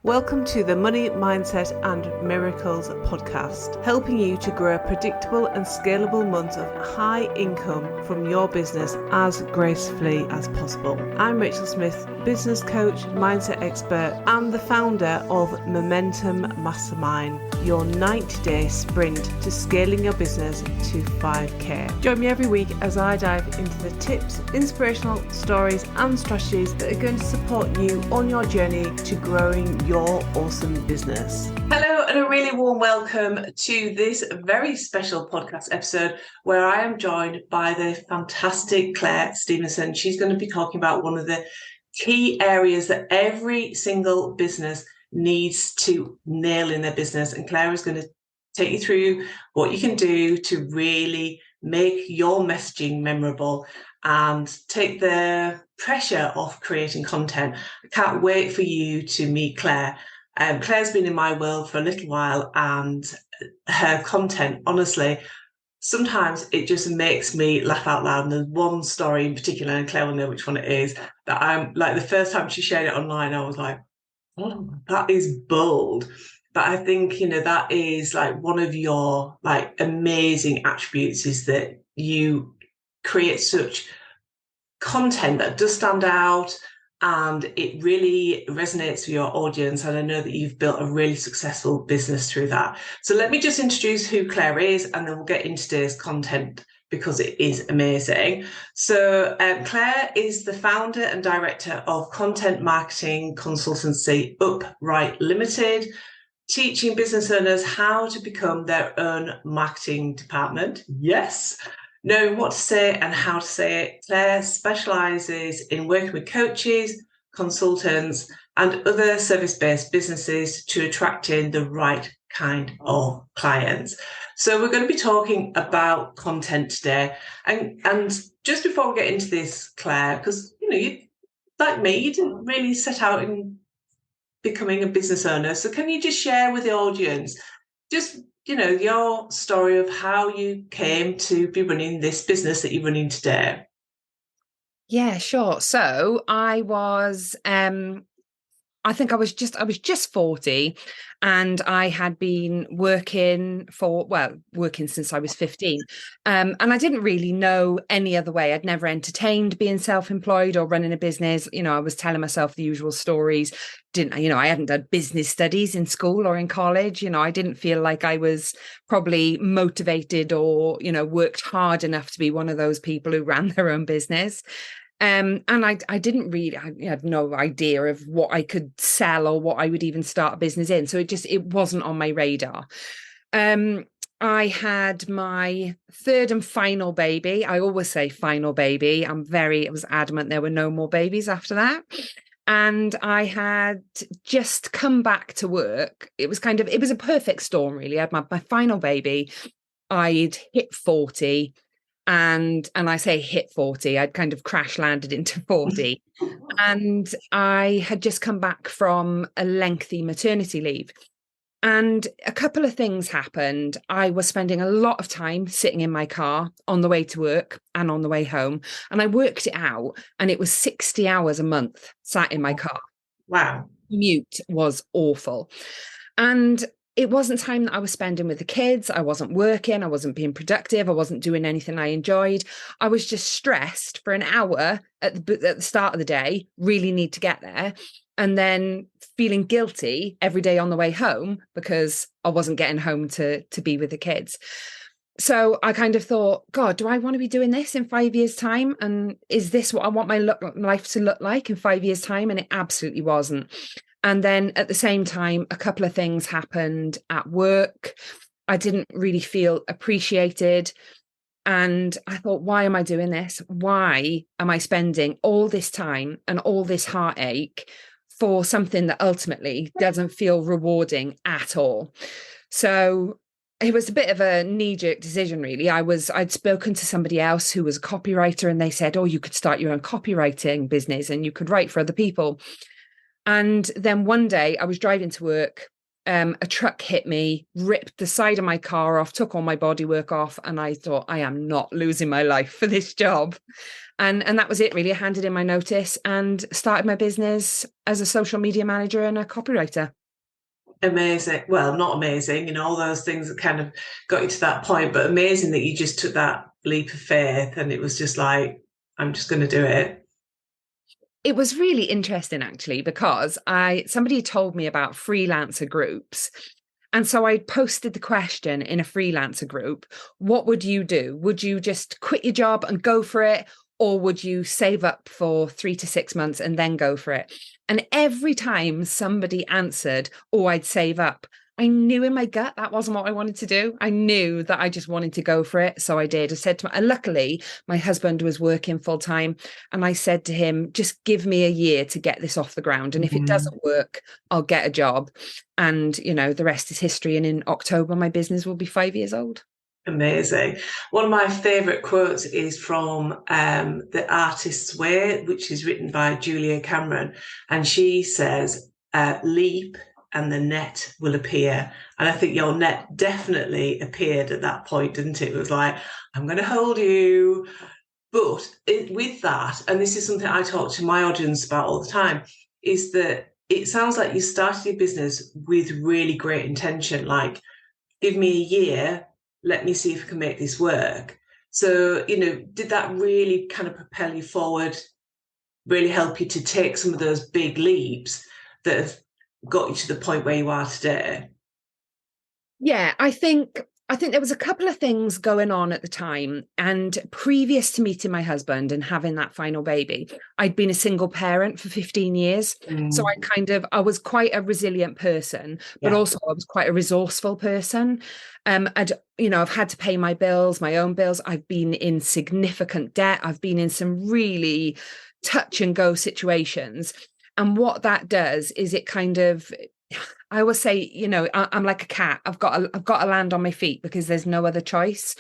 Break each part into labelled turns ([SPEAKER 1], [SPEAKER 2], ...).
[SPEAKER 1] Welcome to the Money, Mindset and Miracles podcast, helping you to grow a predictable and scalable month of high income from your business as gracefully as possible. I'm Rachel Smith, business coach, mindset expert, and the founder of Momentum Mastermind, your 90-day sprint to scaling your business to 5K. Join me every week as I dive into the tips, inspirational stories, and strategies that are going to support you on your journey to growing your awesome business. Hello, and a really warm welcome to this very special podcast episode where I am joined by the fantastic Clair Stevenson. She's going to be talking about one of the key areas that every single business needs to nail in their business. And Clair is going to take you through what you can do to really make your messaging memorable and take the pressure off creating content. I can't wait for you to meet Clair. Clair's been in my world for a little while, and her content, honestly, sometimes it just makes me laugh out loud. And there's one story in particular, and Claire will know which one it is, that I'm like, the first time she shared it online, I was like, oh, that is bold. But I think, that is like one of your like amazing attributes, is that you create such content that does stand out and it really resonates with your audience. And I know that you've built a really successful business through that. So let me just introduce who Clair is, and then we'll get into today's content because it is amazing. So Clair is the founder and director of content marketing consultancy Up Write Ltd, teaching business owners how to become their own marketing department. Yes. Knowing what to say and how to say it. Clair specialises in working with coaches, consultants, and other service-based businesses to attract in the right kind of clients. So we're going to be talking about content today. And just before we get into this, Clair, because you, like me, you didn't really set out in becoming a business owner. So can you just share with the audience just your story of how you came to be running this business that you're running today?
[SPEAKER 2] Yeah, sure. So I was, I think I was just 40, and I had been working since I was 15. And I didn't really know any other way. I'd never entertained being self-employed or running a business. I was telling myself the usual stories. I hadn't done business studies in school or in college. I didn't feel like I was probably motivated or, worked hard enough to be one of those people who ran their own business. And I didn't really, I had no idea of what I could sell or what I would even start a business in. So it wasn't on my radar. I had my third and final baby. I always say final baby. I was adamant there were no more babies after that. And I had just come back to work. It was a perfect storm, really. I had my final baby. I'd hit 40. And I say hit 40, I'd kind of crash landed into 40. And I had just come back from a lengthy maternity leave. And a couple of things happened. I was spending a lot of time sitting in my car on the way to work and on the way home. And I worked it out, and it was 60 hours a month sat in my car.
[SPEAKER 1] Wow.
[SPEAKER 2] Commute was awful. And it wasn't time that I was spending with the kids. I wasn't working. I wasn't being productive. I wasn't doing anything I enjoyed. I was just stressed for an hour at the start of the day, really need to get there, and then feeling guilty every day on the way home because I wasn't getting home to be with the kids. So I kind of thought, God, do I want to be doing this in 5 years' time? And is this what I want my life to look like in 5 years' time? And it absolutely wasn't. And then at the same time, a couple of things happened at work. I didn't really feel appreciated. And I thought, why am I doing this? Why am I spending all this time and all this heartache for something that ultimately doesn't feel rewarding at all? So it was a bit of a knee-jerk decision, really. I'd spoken to somebody else who was a copywriter, and they said, oh, you could start your own copywriting business and you could write for other people. And then one day I was driving to work a truck hit me, ripped the side of my car off, took all my bodywork off, and I thought, I am not losing my life for this job. And that was it, really. I handed in my notice and started my business as a social media manager and a copywriter.
[SPEAKER 1] Amazing. Well, not amazing, you know, all those things that kind of got you to that point, but amazing that you just took that leap of faith and it was just like, I'm just going to do it.
[SPEAKER 2] It was really interesting, actually, because somebody told me about freelancer groups. And so I posted the question in a freelancer group, what would you do? Would you just quit your job and go for it? Or would you save up for 3 to 6 months and then go for it? And every time somebody answered, oh, I'd save up, I knew in my gut that wasn't what I wanted to do. I knew that I just wanted to go for it. So I did. I said to and luckily, my husband was working full time. And I said to him, just give me a year to get this off the ground. And if it doesn't work, I'll get a job. And, you know, the rest is history. And in October, my business will be 5 years old.
[SPEAKER 1] Amazing. One of my favourite quotes is from The Artist's Way, which is written by Julia Cameron. And she says, leap and the net will appear. And I think your net definitely appeared at that point, didn't it? It was like, I'm going to hold you. But with that, and this is something I talk to my audience about all the time, is that it sounds like you started your business with really great intention, like, give me a year, let me see if I can make this work. So, you know, did that really kind of propel you forward, really help you to take some of those big leaps that have got you to the point where you are today?
[SPEAKER 2] Yeah, I think there was a couple of things going on at the time. And previous to meeting my husband and having that final baby, I'd been a single parent for 15 years. So I was quite a resilient person, but also I was quite a resourceful person. I've had to pay my bills, my own bills. I've been in significant debt. I've been in some really touch and go situations. And what that does is it kind of, I always say, you know, I'm like a cat. I've got to land on my feet because there's no other choice.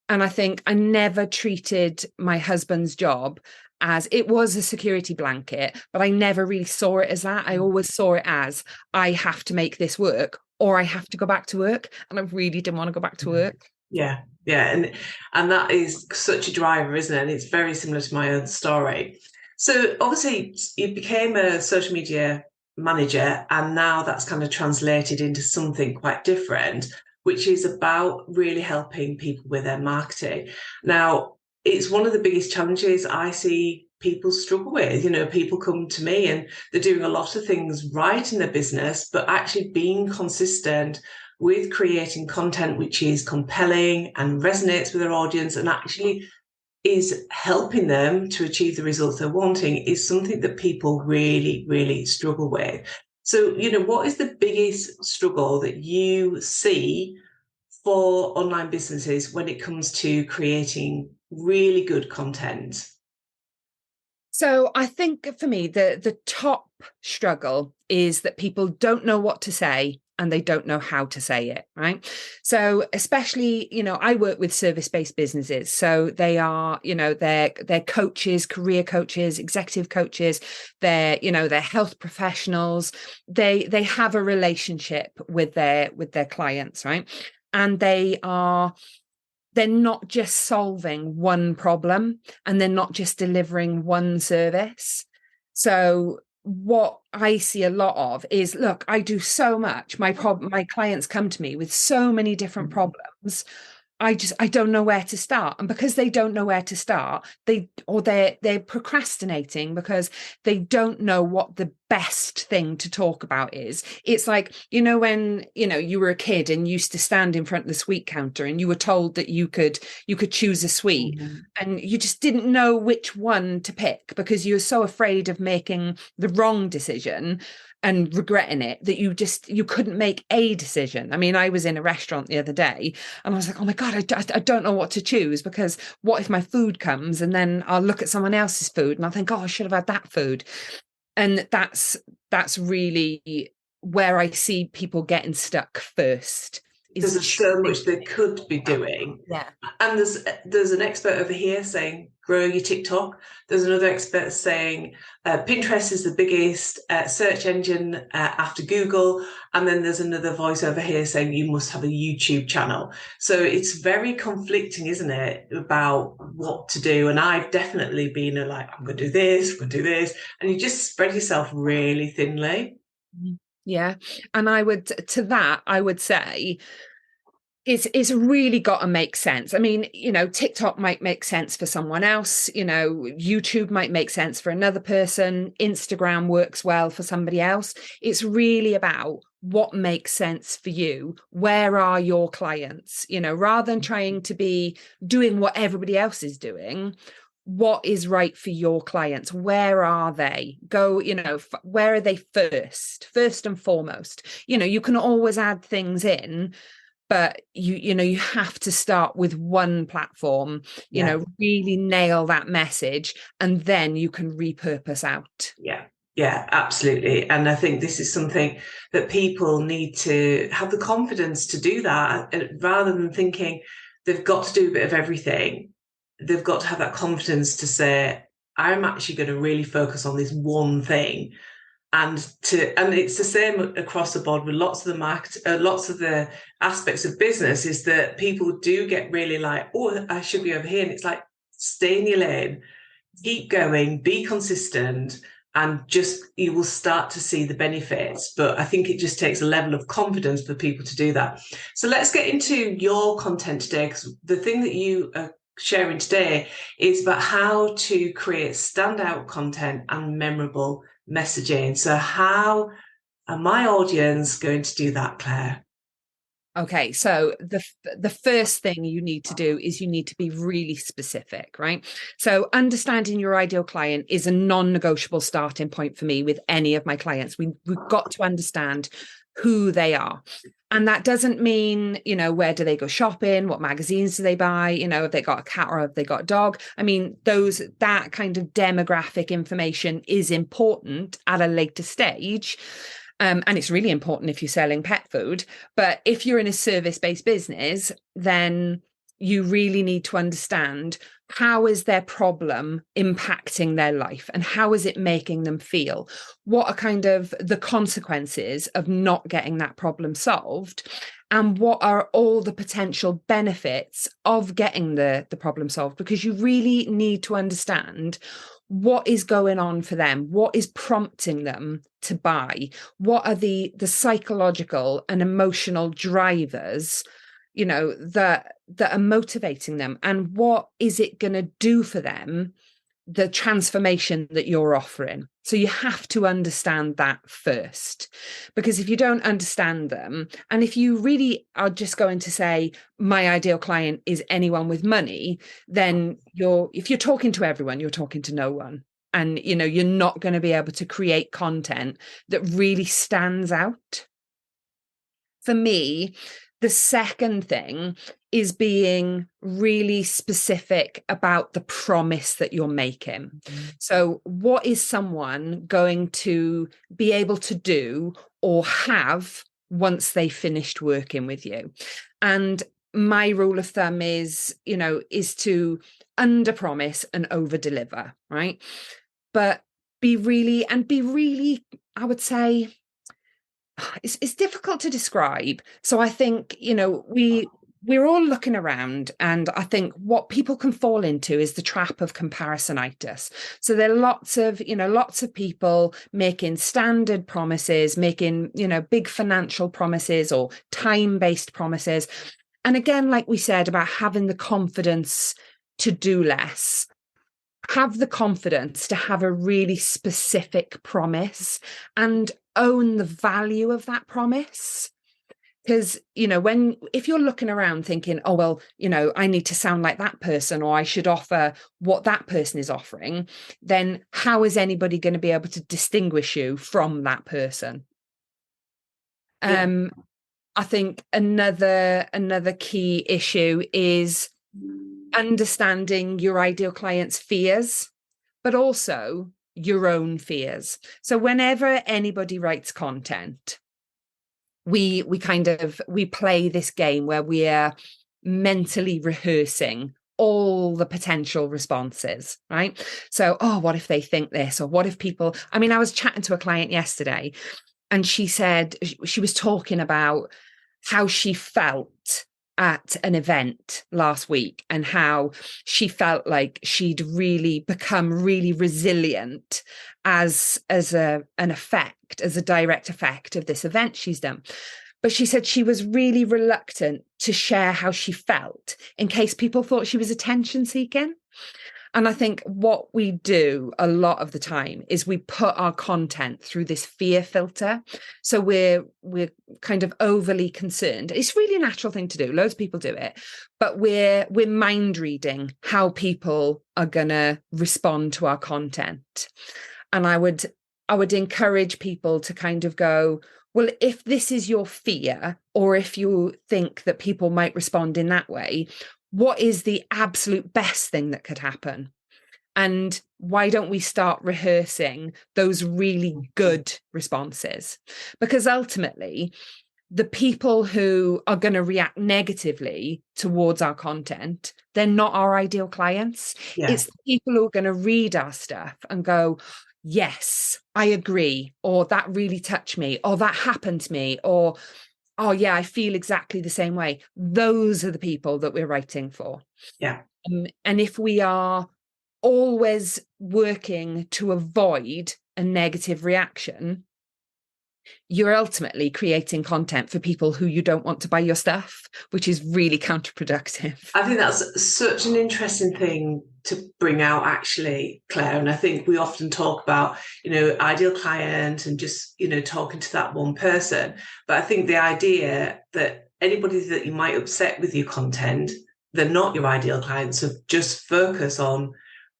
[SPEAKER 2] And I think I never treated my husband's job as it was a security blanket, but I never really saw it as that. I always saw it as I have to make this work or I have to go back to work. And I really didn't want to go back to work.
[SPEAKER 1] Yeah. And that is such a driver, isn't it? And it's very similar to my own story. So obviously you became a social media manager and now that's kind of translated into something quite different, which is about really helping people with their marketing. Now, it's one of the biggest challenges I see people struggle with. You know, people come to me and they're doing a lot of things right in their business, but actually being consistent with creating content which is compelling and resonates with their audience and actually is helping them to achieve the results they're wanting is something that people really, really struggle with. So, you know, what is the biggest struggle that you see for online businesses when it comes to creating really good content?
[SPEAKER 2] So I think for me, the top struggle is that people don't know what to say and they don't know how to say it, right? So especially, you know, I work with service-based businesses. So they are, you know, they're coaches, career coaches, executive coaches, they're health professionals. They have a relationship with their clients, right? And they're not just solving one problem and they're not just delivering one service. So what I see a lot of is, look, I do so much. My clients come to me with so many different problems. I don't know where to start. And because they don't know where to start, they're procrastinating because they don't know what the best thing to talk about is. It's like, you know, when, you know, you were a kid and used to stand in front of the sweet counter and you were told that you could choose a sweet and you just didn't know which one to pick because you were so afraid of making the wrong decision and regretting it that you couldn't make a decision. I mean, I was in a restaurant the other day and I was like, oh my God, I don't know what to choose because what if my food comes and then I'll look at someone else's food and I'll think, oh, I should have had that food. And that's really where I see people getting stuck first.
[SPEAKER 1] There's so much they could be doing.
[SPEAKER 2] Yeah.
[SPEAKER 1] And there's an expert over here saying grow your TikTok. There's another expert saying Pinterest is the biggest search engine after Google. And then there's another voice over here saying you must have a YouTube channel. So it's very conflicting, isn't it, about what to do? And I've definitely been like, I'm going to do this, I'm going to do this. And you just spread yourself really thinly.
[SPEAKER 2] Yeah. And I would say it's really got to make sense. I mean, TikTok might make sense for someone else, YouTube might make sense for another person, Instagram works well for somebody else. It's really about what makes sense for you. Where are your clients? Rather than trying to be doing what everybody else is doing, what is right for your clients? Where are they? Go, where are they first and foremost? You can always add things in, but you have to start with one platform, really nail that message, and then you can repurpose out.
[SPEAKER 1] Yeah, absolutely. And I think this is something that people need to have the confidence to do that, rather than thinking they've got to do a bit of everything. They've got to have that confidence to say, I'm actually going to really focus on this one thing. And it's the same across the board with lots of the aspects of business, is that people do get really like, oh, I should be over here. And it's like, stay in your lane, keep going, be consistent, and just you will start to see the benefits. But I think it just takes a level of confidence for people to do that. So let's get into your content today, because the thing that you are sharing today is about how to create standout content and memorable messaging. So how are my audience going to do that, Claire?
[SPEAKER 2] Okay, so the first thing you need to do is you need to be really specific, right? So understanding your ideal client is a non-negotiable starting point for me with any of my clients. We've got to understand who they are. And that doesn't mean, where do they go shopping? What magazines do they buy? If they got a cat or if they got a dog. I mean, that kind of demographic information is important at a later stage. And it's really important if you're selling pet food. But if you're in a service-based business, then you really need to understand, how is their problem impacting their life and how is it making them feel? What are kind of the consequences of not getting that problem solved? And what are all the potential benefits of getting the problem solved? Because you really need to understand what is going on for them, what is prompting them to buy, what are the psychological and emotional drivers, that are motivating them, and what is it going to do for them, the transformation that you're offering. So you have to understand that first, because if you don't understand them, and if you really are just going to say, my ideal client is anyone with money, then if you're talking to everyone, you're talking to no one. And, you're not going to be able to create content that really stands out. For me, the second thing is being really specific about the promise that you're making. So what is someone going to be able to do or have once they finished working with you? And my rule of thumb is to under promise and over deliver, right? But be really, I would say, it's difficult to describe. So I think, we're all looking around, and I think what people can fall into is the trap of comparisonitis. So there are lots of people making standard promises, making, big financial promises or time-based promises. And again, like we said about having the confidence to do less, have the confidence to have a really specific promise and own the value of that promise. Because, if you're looking around thinking, oh, well, I need to sound like that person, or I should offer what that person is offering, then how is anybody going to be able to distinguish you from that person? Yeah. I think another key issue is understanding your ideal client's fears, but also your own fears. So whenever anybody writes content, we play this game where we are mentally rehearsing all the potential responses, right? So, oh, what if they think this? Or what if people, I mean, I was chatting to a client yesterday and she said, she was talking about how she felt at an event last week and how she felt like she'd really become really resilient as a direct effect of this event she's done. But she said she was really reluctant to share how she felt in case people thought she was attention seeking. And I think what we do a lot of the time is we put our content through this fear filter. So we're kind of overly concerned. It's really a natural thing to do. Loads of people do it, but we're mind reading how people are going to respond to our content. And I would encourage people to kind of go, well, if this is your fear, or if you think that people might respond in that way, what is the absolute best thing that could happen? And why don't we start rehearsing those really good responses? Because ultimately, the people who are going to react negatively towards our content, they're not our ideal clients. Yeah. It's the people who are going to read our stuff and go, yes, I agree, or that really touched me, or that happened to me, or oh yeah, I feel exactly the same way. Those are the people that we're writing for.
[SPEAKER 1] Yeah.
[SPEAKER 2] And if we are always working to avoid a negative reaction, you're ultimately creating content for people who you don't want to buy your stuff, which is really counterproductive.
[SPEAKER 1] I think that's such an interesting thing to bring out, actually, Claire. And I think we often talk about, ideal client and just, talking to that one person. But I think the idea that anybody that you might upset with your content, they're not your ideal client. So just focus on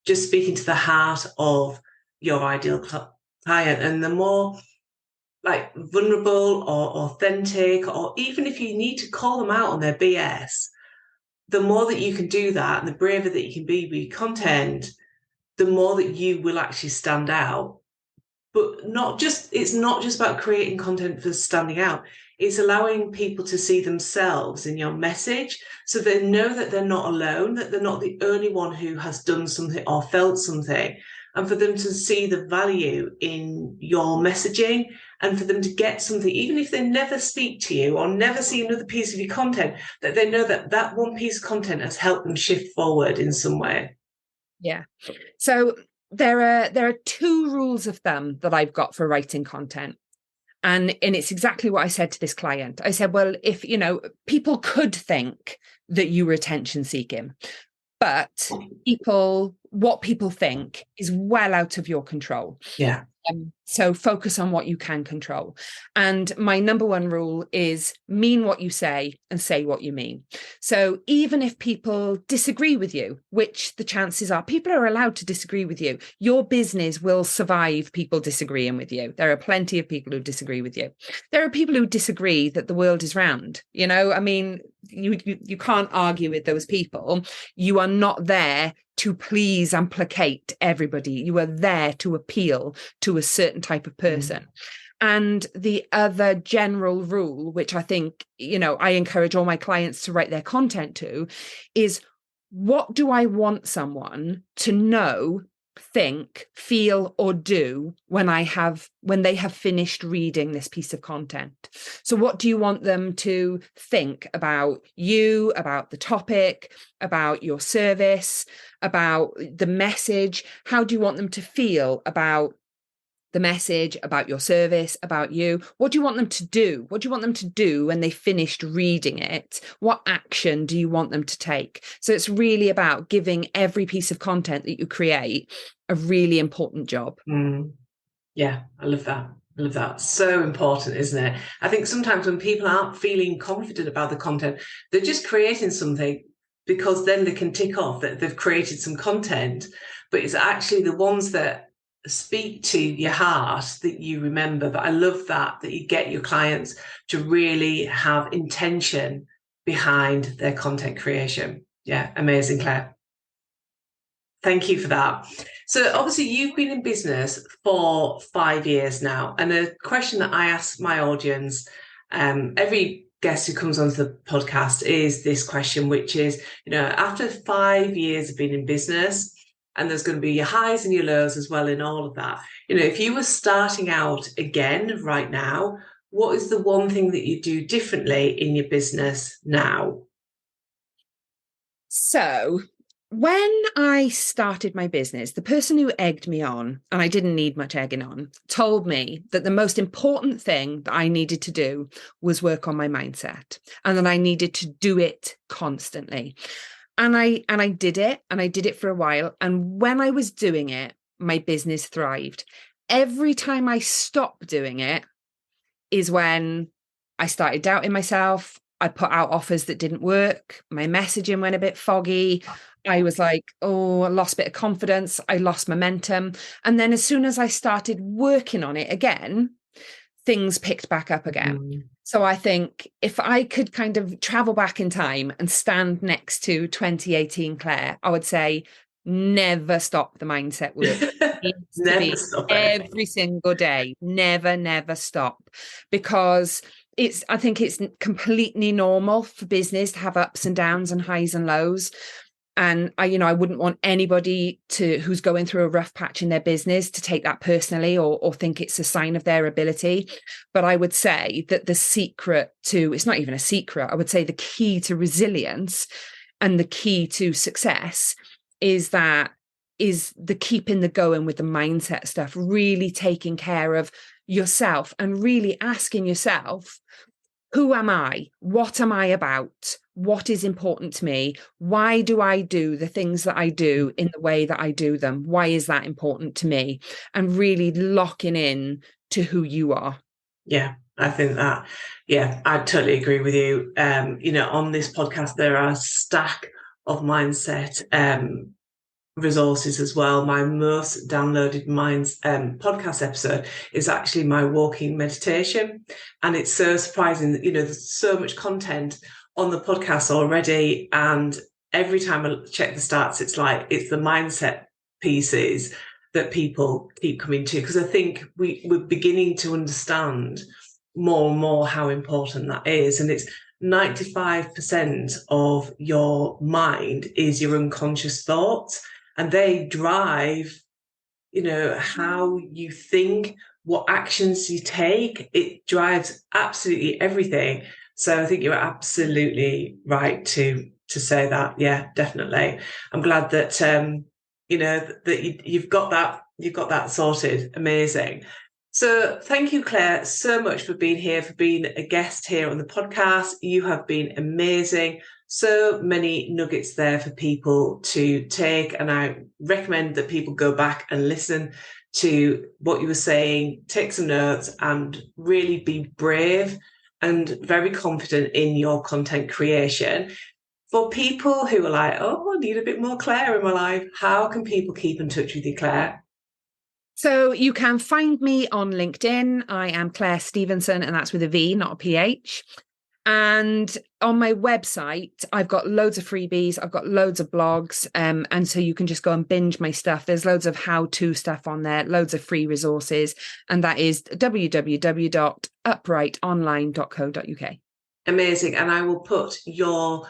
[SPEAKER 1] just speaking to the heart of your ideal client. And the more like vulnerable or authentic, or even if you need to call them out on their BS, the more that you can do that and the braver that you can be with your content, the more that you will actually stand out. But it's not just about creating content for standing out. It's allowing people to see themselves in your message, so they know that they're not alone, that they're not the only one who has done something or felt something, and for them to see the value in your messaging, and for them to get something, even if they never speak to you or never see another piece of your content, that they know that that one piece of content has helped them shift forward in some way.
[SPEAKER 2] Yeah. So there are two rules of thumb that I've got for writing content. And it's exactly what I said to this client. I said, well, if, people could think that you were attention seeking, but what people think is well out of your control.
[SPEAKER 1] Yeah.
[SPEAKER 2] So focus on what you can control. And my number one rule is mean what you say and say what you mean. So even if people disagree with you, which the chances are people are allowed to disagree with you, your business will survive people disagreeing with you. There are plenty of people who disagree with you. There are people who disagree that the world is round. I mean, you can't argue with those people. You are not there to please and placate everybody. You are there to appeal to a certain type of person. And the other general rule, which I think, I encourage all my clients to write their content to, is what do I want someone to know, think, feel, or do when they have finished reading this piece of content? So what do you want them to think about you, about the topic, about your service, about the message? How do you want them to feel about the message, about your service, about you? What do you want them to do? What do you want them to do when they finished reading it? What action do you want them to take? So it's really about giving every piece of content that you create a really important job.
[SPEAKER 1] Yeah, I love that. I love that. So important, isn't it? I think sometimes when people aren't feeling confident about the content, they're just creating something because then they can tick off that they've created some content. But it's actually the ones that speak to your heart that you remember. But I love that you get your clients to really have intention behind their content creation. Yeah, amazing, Claire. Thank you for that. So obviously you've been in business for 5 years now, and a question that I ask my audience every guest who comes onto the podcast is this question, which is, after 5 years of being in business, and there's going to be your highs and your lows as well in all of that. If you were starting out again right now, what is the one thing that you do differently in your business now?
[SPEAKER 2] So when I started my business, the person who egged me on, and I didn't need much egging on, told me that the most important thing that I needed to do was work on my mindset, and that I needed to do it constantly. And I did it, and I did it for a while. And when I was doing it, my business thrived. Every time I stopped doing it is when I started doubting myself. I put out offers that didn't work. My messaging went a bit foggy. I was like, oh, I lost a bit of confidence. I lost momentum. And then as soon as I started working on it again, things picked back up again.
[SPEAKER 1] Mm.
[SPEAKER 2] So I think if I could kind of travel back in time and stand next to 2018 Claire, I would say, never stop the mindset work.
[SPEAKER 1] Never stop it.
[SPEAKER 2] Every single day. Never stop. Because I think it's completely normal for business to have ups and downs and highs and lows. And I wouldn't want anybody who's going through a rough patch in their business to take that personally or think it's a sign of their ability. But I would say that the secret it's not even a secret, I would say the key to resilience and the key to success is the keeping the going with the mindset stuff, really taking care of yourself and really asking yourself, who am I? What am I about? What is important to me? Why do I do the things that I do in the way that I do them? Why is that important to me? And really locking in to who you are.
[SPEAKER 1] Yeah, I think that, I totally agree with you. On this podcast, there are a stack of mindset resources as well. My most downloaded podcast episode is actually my walking meditation, and it's so surprising that there's so much content on the podcast already, and every time I check the stats, it's the mindset pieces that people keep coming to, because I think we're beginning to understand more and more how important that is. And it's 95% of your mind is your unconscious thoughts, and they drive, how you think, what actions you take. It drives absolutely everything. So I think you're absolutely right to say that. Yeah, definitely. I'm glad that, that you've got that sorted. Amazing. So thank you, Claire, so much for being here, for being a guest here on the podcast. You have been amazing. So many nuggets there for people to take, and I recommend that people go back and listen to what you were saying, take some notes, and really be brave and very confident in your content creation. For people who are like, oh, I need a bit more Claire in my life, how can people keep in touch with you, Claire?
[SPEAKER 2] So you can find me on LinkedIn. I am Clair Stevenson, and that's with a V, not a PH. And on my website, I've got loads of freebies. I've got loads of blogs. And so you can just go and binge my stuff. There's loads of how-to stuff on there, loads of free resources. And that is www.upwriteonline.co.uk.
[SPEAKER 1] Amazing. And I will put your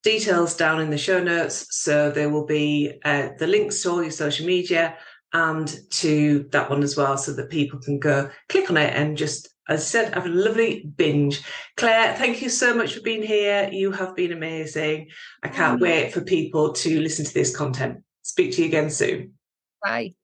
[SPEAKER 1] details down in the show notes. So there will be the links to all your social media and to that one as well, so that people can go click on it and just, as I said, have a lovely binge. Claire, thank you so much for being here. You have been amazing. I can't wait for people to listen to this content. Speak to you again soon.
[SPEAKER 2] Bye.